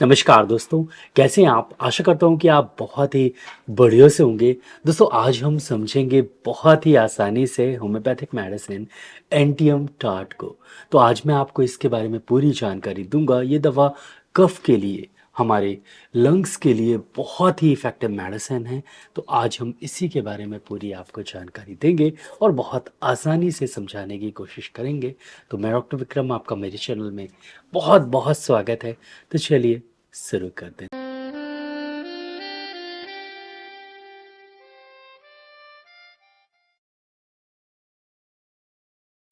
नमस्कार दोस्तों, कैसे हैं आप? आशा करता हूँ कि आप बहुत ही बढ़िया से होंगे। दोस्तों आज हम समझेंगे बहुत ही आसानी से होम्योपैथिक मेडिसिन एंटियम टार्ट को। तो आज मैं आपको इसके बारे में पूरी जानकारी दूँगा। ये दवा कफ़ के लिए, हमारे लंग्स के लिए बहुत ही इफ़ेक्टिव मेडिसिन है। तो आज हम इसी के बारे में पूरी आपको जानकारी देंगे और बहुत आसानी से समझाने की कोशिश करेंगे। तो मैं डॉक्टर विक्रम आपका मेरे चैनल में बहुत-बहुत स्वागत है। तो चलिए शुरू करते हैं।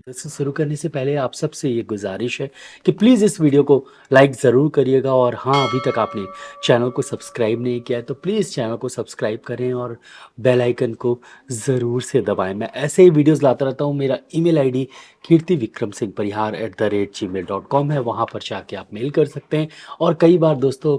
दोस्तों शुरू करने से पहले आप सबसे ये गुज़ारिश है कि प्लीज़ इस वीडियो को लाइक ज़रूर करिएगा और हाँ, अभी तक आपने चैनल को सब्सक्राइब नहीं किया है तो प्लीज़ चैनल को सब्सक्राइब करें और बेल आइकन को ज़रूर से दबाएँ। मैं ऐसे ही वीडियोज़ लाता रहता हूँ। मेरा ईमेल आईडी kirtivikramsinghparihar@gmail.com है, वहाँ पर जाके आप मेल कर सकते हैं। और कई बार दोस्तों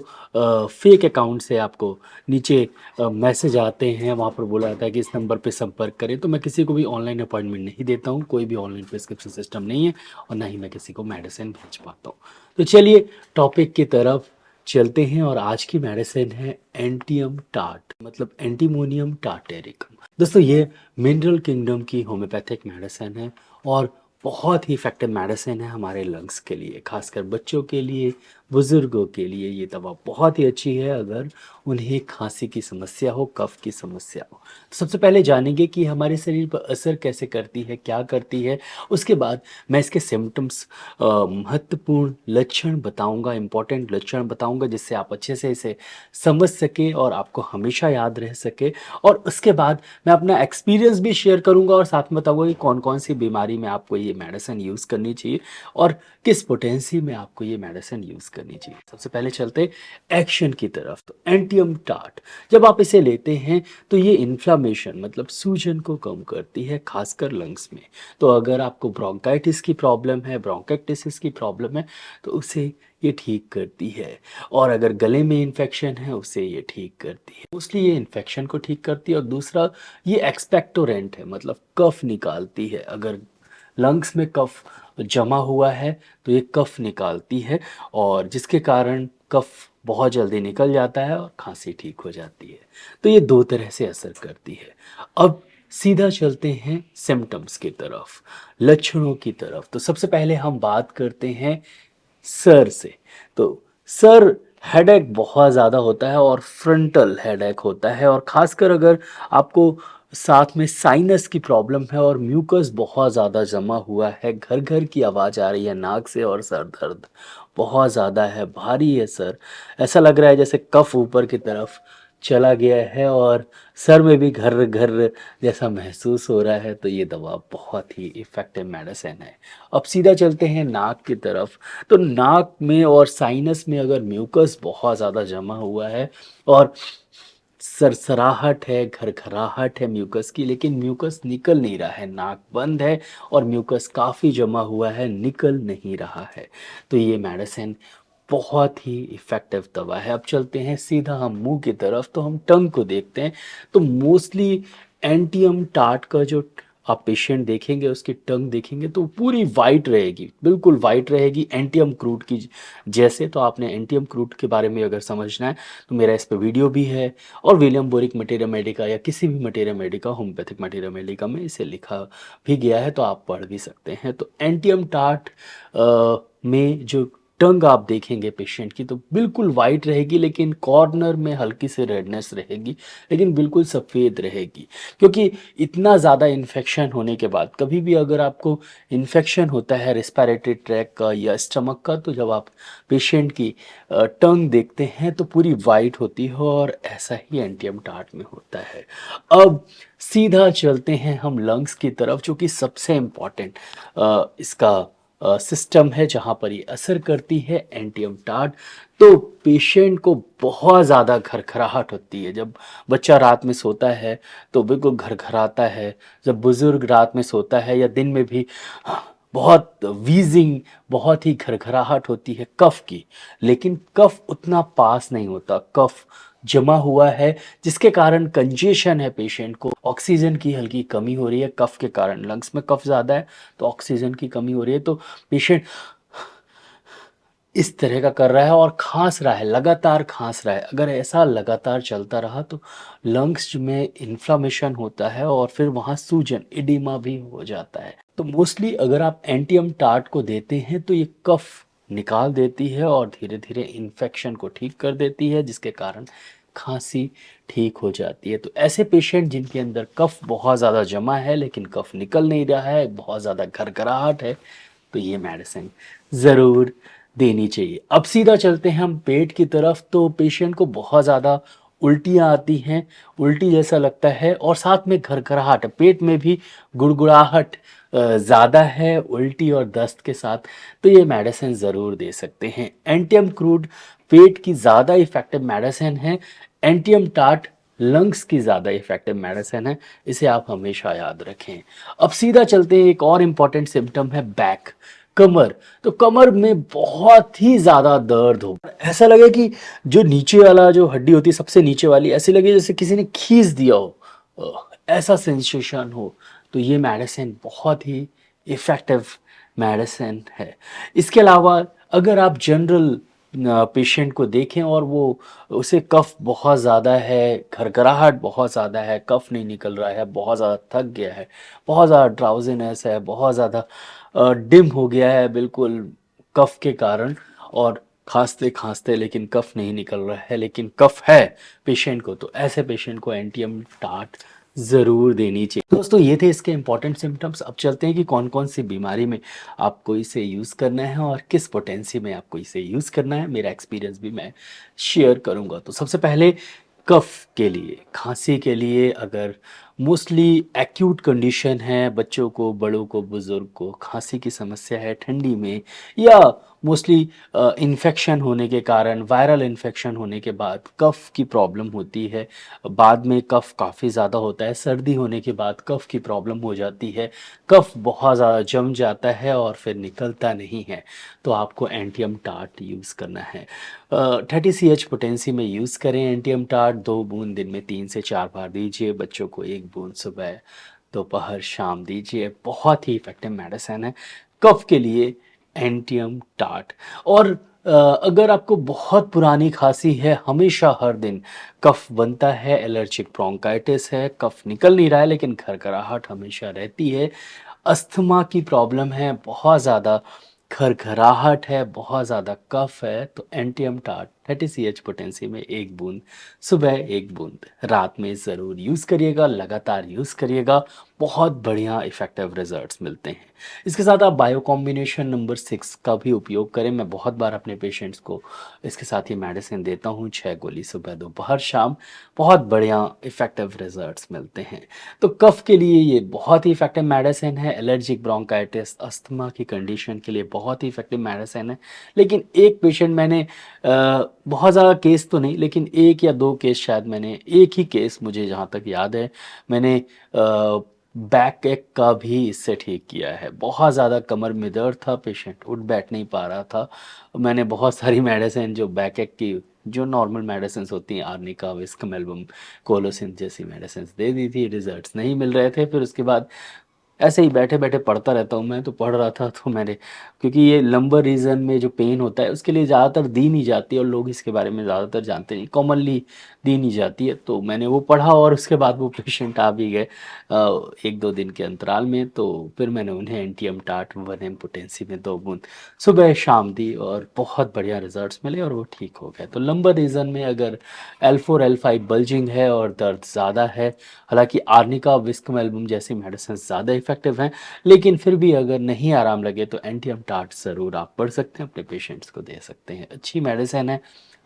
फेक अकाउंट से आपको नीचे मैसेज आते हैं, वहाँ पर बोला जाता है कि इस नंबर पे संपर्क करें। तो मैं किसी को भी ऑनलाइन अपॉइंटमेंट नहीं देता हूँ, कोई भी ऑनलाइन प्रिस्क्रिप्शन सिस्टम नहीं है और ना ही मैं किसी को मेडिसिन भेज पाता हूँ। तो चलिए टॉपिक की तरफ चलते हैं और आज की मेडिसिन है एंटियम टार्ट, मतलब एंटीमोनियम टार्टेरिकम। दोस्तों ये मिनरल किंगडम की होम्योपैथिक मेडिसिन है और बहुत ही इफ़ेक्टिव मेडिसिन है हमारे लंग्स के लिए, खासकर बच्चों के लिए, बुज़ुर्गों के लिए ये दवा बहुत ही अच्छी है अगर उन्हें खाँसी की समस्या हो, कफ़ की समस्या हो। तो सबसे पहले जानेंगे कि हमारे शरीर पर असर कैसे करती है, क्या करती है? उसके बाद मैं इसके सिम्पटम्स महत्वपूर्ण लक्षण बताऊँगा, इम्पोर्टेंट लक्षण बताऊँगा जिससे आप अच्छे से इसे समझ सकें और आपको हमेशा याद रह सके। और उसके बाद मैं अपना एक्सपीरियंस भी शेयर करूँगा और साथ में बताऊँगा कि कौन-कौन सी बीमारी में आपको ये मेडिसिन यूज़ करनी चाहिए और किस पोटेंसी में आपको ये मेडिसिन यूज़ करनी चाहिए। सबसे पहले चलते एक्शन की तरफ। तो एंटियम टार्ट जब आप इसे लेते हैं तो ये इन्फ्लेमेशन मतलब सूजन को कम करती है, खासकर लंग्स में। तो अगर आपको ब्रोंकाइटिस की प्रॉब्लम है, ब्रोंकाइटिस की प्रॉब्लम है तो उसे ये ठीक करती है। और अगर गले में इन्फेक्शन है उसे ये ठीक करती है। मोस्टली ये इन्फेक्शन को ठीक करती है और दूसरा ये एक्सपेक्टोरेंट है, मतलब कफ निकालती है। अगर लंग्स में कफ जमा हुआ है तो ये कफ निकालती है और जिसके कारण कफ बहुत जल्दी निकल जाता है और खांसी ठीक हो जाती है। तो ये दो तरह से असर करती है। अब सीधा चलते हैं सिम्टम्स की तरफ, लक्षणों की तरफ। तो सबसे पहले हम बात करते हैं सर से। तो सर हेडेक बहुत ज़्यादा होता है और फ्रंटल हेडेक होता है और ख़ासकर अगर आपको साथ में साइनस की प्रॉब्लम है और म्यूकस बहुत ज़्यादा जमा हुआ है, घर-घर की आवाज़ आ रही है नाक से और सर दर्द बहुत ज़्यादा है, भारी है सर, ऐसा लग रहा है जैसे कफ ऊपर की तरफ चला गया है और सर में भी घर-घर जैसा महसूस हो रहा है, तो ये दवा बहुत ही इफ़ेक्टिव मेडिसिन है। अब सीधा चलते हैं नाक की तरफ। तो नाक में और साइनस में अगर म्यूकस बहुत ज़्यादा जमा हुआ है और सरसराहट है, घरघराहट है म्यूकस की, लेकिन म्यूकस निकल नहीं रहा है, नाक बंद है और म्यूकस काफ़ी जमा हुआ है, निकल नहीं रहा है, तो ये मेडिसिन बहुत ही इफ़ेक्टिव दवा है। अब चलते हैं सीधा हम मुँह की तरफ, तो हम टंग को देखते हैं। तो मोस्टली एंटियम टार्ट का जो आप पेशेंट देखेंगे, उसकी टंग देखेंगे तो पूरी वाइट रहेगी, बिल्कुल वाइट रहेगी एंटियम क्रूट की जैसे। तो आपने एंटियम क्रूट के बारे में अगर समझना है तो मेरा इस पे वीडियो भी है और विलियम बोरिक मटेरिया मेडिका या किसी भी materia Medica, homeopathic materia Medica में इसे लिखा भी गया है, तो आप पढ़ भी सकते हैं। तो एंटियम टार्ट में जो टंग आप देखेंगे पेशेंट की तो बिल्कुल वाइट रहेगी, लेकिन कॉर्नर में हल्की सी रेडनेस रहेगी, लेकिन बिल्कुल सफ़ेद रहेगी। क्योंकि इतना ज़्यादा इन्फेक्शन होने के बाद कभी भी अगर आपको इन्फेक्शन होता है रेस्पिरेटरी ट्रैक का या स्टमक का, तो जब आप पेशेंट की टंग देखते हैं तो पूरी वाइट होती है और ऐसा ही एंटियम टार्ट में होता है। अब सीधा चलते हैं हम लंग्स की तरफ, जो कि सबसे इम्पॉर्टेंट इसका सिस्टम है जहाँ पर ये असर करती है एंटियम टार्ट। तो पेशेंट को बहुत ज़्यादा घरघराहट होती है। जब बच्चा रात में सोता है तो बिल्कुल घरघराता है, जब बुज़ुर्ग रात में सोता है या दिन में भी बहुत वीज़िंग, बहुत ही घरघराहट होती है कफ़ की, लेकिन कफ़ उतना पास नहीं होता, कफ़ जमा हुआ है जिसके कारण कंजेशन है, पेशेंट को ऑक्सीजन की हल्की कमी हो रही है कफ़ के कारण। लंग्स में कफ़ ज़्यादा है तो ऑक्सीजन की कमी हो रही है, तो पेशेंट इस तरह का कर रहा है और खाँस रहा है, लगातार खाँस रहा है, अगर ऐसा लगातार चलता रहा तो लंग्स में इन्फ्लेमेशन होता है और फिर वहाँ सूजन, एडिमा भी हो जाता है। तो मोस्टली अगर आप एंटियम टार्ट को देते हैं तो ये कफ निकाल देती है और धीरे-धीरे इन्फेक्शन को ठीक कर देती है, जिसके कारण खाँसी ठीक हो जाती है। तो ऐसे पेशेंट जिनके अंदर कफ बहुत ज़्यादा जमा है लेकिन कफ निकल नहीं रहा है, बहुत ज़्यादा घरघराहट है, तो ये मेडिसिन ज़रूर देनी चाहिए। अब सीधा चलते हैं हम पेट की तरफ, तो पेशेंट को बहुत ज़्यादा उल्टियाँ आती हैं, उल्टी जैसा लगता है और साथ में घरघराहट, पेट में भी गुड़गुड़ाहट ज़्यादा है, उल्टी और दस्त के साथ, तो ये मेडिसिन ज़रूर दे सकते हैं। एंटियम क्रूड पेट की ज़्यादा इफ़ेक्टिव मेडिसिन है, एंटियम टार्ट लंग्स की ज़्यादा इफ़ेक्टिव मेडिसिन है, इसे आप हमेशा याद रखें। अब सीधा चलते हैं, एक और इम्पॉर्टेंट सिम्पटम है बैक, कमर। तो कमर में बहुत ही ज़्यादा दर्द हो, ऐसा लगे कि जो नीचे वाला जो हड्डी होती है सबसे नीचे वाली, ऐसी लगे जैसे किसी ने खींच दिया हो, ऐसा सेंसेशन हो, तो ये मेडिसिन बहुत ही इफ़ेक्टिव मेडिसिन है। इसके अलावा अगर आप जनरल पेशेंट को देखें और वो उसे कफ बहुत ज़्यादा है, घरघराहट बहुत ज़्यादा है, कफ नहीं निकल रहा है, बहुत ज़्यादा थक गया है, बहुत ज़्यादा ड्राउज़ीनेस है, बहुत ज़्यादा डिम हो गया है बिल्कुल कफ के कारण, और खाँसते-खाँसते लेकिन कफ नहीं निकल रहा है, लेकिन कफ है पेशेंट को, तो ऐसे पेशेंट को एंटियम टार्ट ज़रूर देनी चाहिए। दोस्तों ये थे इसके इम्पोर्टेंट सिम्पटम्स। अब चलते हैं कि कौन-कौन सी बीमारी में आपको इसे यूज़ करना है और किस पोटेंसी में आपको इसे यूज़ करना है, मेरा एक्सपीरियंस भी मैं शेयर करूँगा। तो सबसे पहले कफ़ के लिए, खाँसी के लिए, अगर मोस्टली एक्यूट कंडीशन है, बच्चों को, बड़ों को, बुज़ुर्ग को खाँसी की समस्या है ठंडी में, या मोस्टली इन्फेक्शन होने के कारण, वायरल इन्फेक्शन होने के बाद कफ़ की प्रॉब्लम होती है, बाद में कफ़ काफ़ी ज़्यादा होता है, सर्दी होने के बाद कफ़ की प्रॉब्लम हो जाती है, कफ़ बहुत ज़्यादा जम जाता है और फिर निकलता नहीं है, तो आपको एंटियम टार्ट यूज़ करना है। 30 CH पोटेंसी में यूज़ करें एंटियम टार्ट, 2 बूंद दिन में 3 से 4 बार दीजिए, बच्चों को 1 बूंद सुबह, दोपहर, शाम दीजिए, बहुत ही इफ़ेक्टिव मेडिसिन है कफ़ के लिए एंटियम टार्ट। और अगर आपको बहुत पुरानी खाँसी है, हमेशा हर दिन कफ़ बनता है, एलर्जिक ब्रोंकाइटिस है, कफ़ निकल नहीं रहा है लेकिन घरघराहट हमेशा रहती है, अस्थमा की प्रॉब्लम है, बहुत ज़्यादा घरघराहट है, बहुत ज़्यादा कफ़ है, तो एंटियम टार्ट 30 CH पोटेंसी में 1 बूंद सुबह, 1 बूंद रात में ज़रूर यूज़ करिएगा, लगातार यूज़ करिएगा, बहुत बढ़िया इफ़ेक्टिव रिज़ल्ट्स मिलते हैं। इसके साथ आप बायो कॉम्बिनेशन नंबर 6 का भी उपयोग करें, मैं बहुत बार अपने पेशेंट्स को इसके साथ ही मेडिसिन देता हूँ, 6 गोली सुबह, दोपहर, शाम, बहुत बढ़िया इफ़ेक्टिव रिज़ल्ट्स मिलते हैं। तो कफ़ के लिए ये बहुत ही इफ़ेक्टिव मेडिसिन है, एलर्जिक ब्रोंकाइटिस, अस्थमा की कंडीशन के लिए बहुत ही इफ़ेक्टिव मेडिसिन है। लेकिन एक पेशेंट मैंने बहुत ज़्यादा केस तो नहीं, लेकिन 1 या 2 केस, शायद मैंने एक ही केस मुझे जहाँ तक याद है, मैंने बैक एक का भी इससे ठीक किया है। बहुत ज़्यादा कमर में दर्द था, पेशेंट उठ बैठ नहीं पा रहा था। मैंने बहुत सारी मेडिसिन जो बैक एक की, जो नॉर्मल मेडिसिन्स होती हैं, आर्निका, विस्कमेल्बम, कोलोसिन जैसी मेडिसिन्स दे दी थी, रिज़ल्ट्स नहीं मिल रहे थे। फिर उसके बाद ऐसे ही बैठे-बैठे पढ़ता रहता हूँ मैं, तो पढ़ रहा था तो मैंने, क्योंकि ये लंबर रीजन में जो पेन होता है उसके लिए ज़्यादातर दी नहीं जाती है और लोग इसके बारे में ज़्यादातर जानते नहीं, कॉमनली दी नहीं जाती है, तो मैंने वो पढ़ा और उसके बाद वो पेशेंट आ भी गए 1-2 दिन के अंतराल में, तो फिर मैंने उन्हें एंटियम टार्ट 1 पोटेंसी में 2 बूंद सुबह शाम दी और बहुत बढ़िया रिजल्ट्स मिले और वो ठीक हो गए। तो लंबर रीजन में अगर L4 L5 बल्जिंग है और दर्द ज़्यादा है, हालाँकि आर्निका, विस्कमेल्बम जैसी मेडिसिन ज़्यादा इफ़ेक्टिव हैं, लेकिन फिर भी अगर नहीं आराम लगे तो एंटियम टार्ट ज़रूर आप पढ़ सकते हैं, अपने पेशेंट्स को दे सकते हैं। अच्छी मेडिसिन है,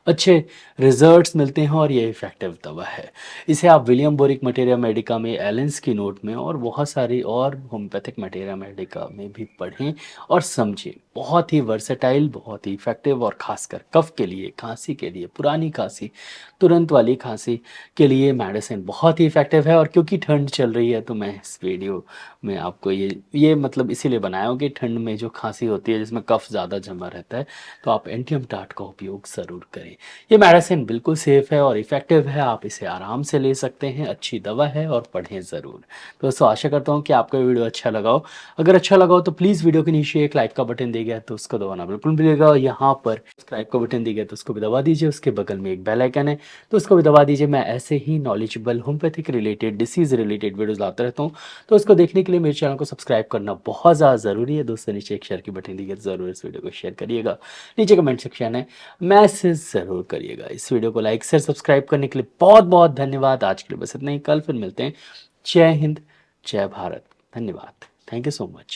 अच्छे रिज़ल्ट्स मिलते हैं और ये इफ़ेक्टिव दवा है। इसे आप विलियम बोरिक मटेरिया मेडिका में, एलेंस की नोट में और बहुत सारी और होम्योपैथिक मटेरिया मेडिका में भी पढ़ें और समझें। बहुत ही वर्सेटाइल, बहुत ही इफ़ेक्टिव और ख़ासकर कफ़ के लिए, खाँसी के लिए, पुरानी खाँसी, तुरंत वाली खाँसी के लिए मेडिसिन बहुत ही इफ़ेक्टिव है। और क्योंकि ठंड चल रही है तो मैं इस वीडियो में आपको ये मतलब इसीलिए बनाया हूँ कि ठंड में जो खाँसी होती है जिसमें कफ़ ज़्यादा जमा रहता है, तो आप एंटियम टार्ट का उपयोग ज़रूर करें। ये मेडिसिन बिल्कुल सेफ़ है और इफ़ेक्टिव है, आप इसे आराम से ले सकते हैं, अच्छी दवा है और पढ़ें ज़रूर। दोस्तों आशा करता हूँ कि आपको ये वीडियो अच्छा लगा हो। अगर अच्छा लगा हो तो प्लीज़ वीडियो के नीचे एक लाइक का बटन दिया गया है तो उसको दबाना बिल्कुल मत भूलिएगा और यहाँ पर सब्सक्राइब का बटन दिया गया है तो उसको भी दबा दीजिए, उसके बगल में एक बेल आइकन है तो उसको भी दबा दीजिए। मैं ऐसे ही knowledgeable homeopathic related, diseases related videos लाता रहता हूँ, तो उसको देखने के लिए मेरे चैनल को सब्सक्राइब करना बहुत ज़्यादा ज़रूरी है। दोस्तों नीचे एक शेयर की बटन दी गई है, ज़रूर इस वीडियो को शेयर करिएगा। नीचे कमेंट सेक्शन है, मैसेज ज़रूर करिएगा। इस वीडियो को लाइक शेयर सब्सक्राइब करने के लिए बहुत-बहुत धन्यवाद। आज के लिए बस इतना ही, कल फिर मिलते हैं। जय हिंद, जय भारत। धन्यवाद। Thank you so much.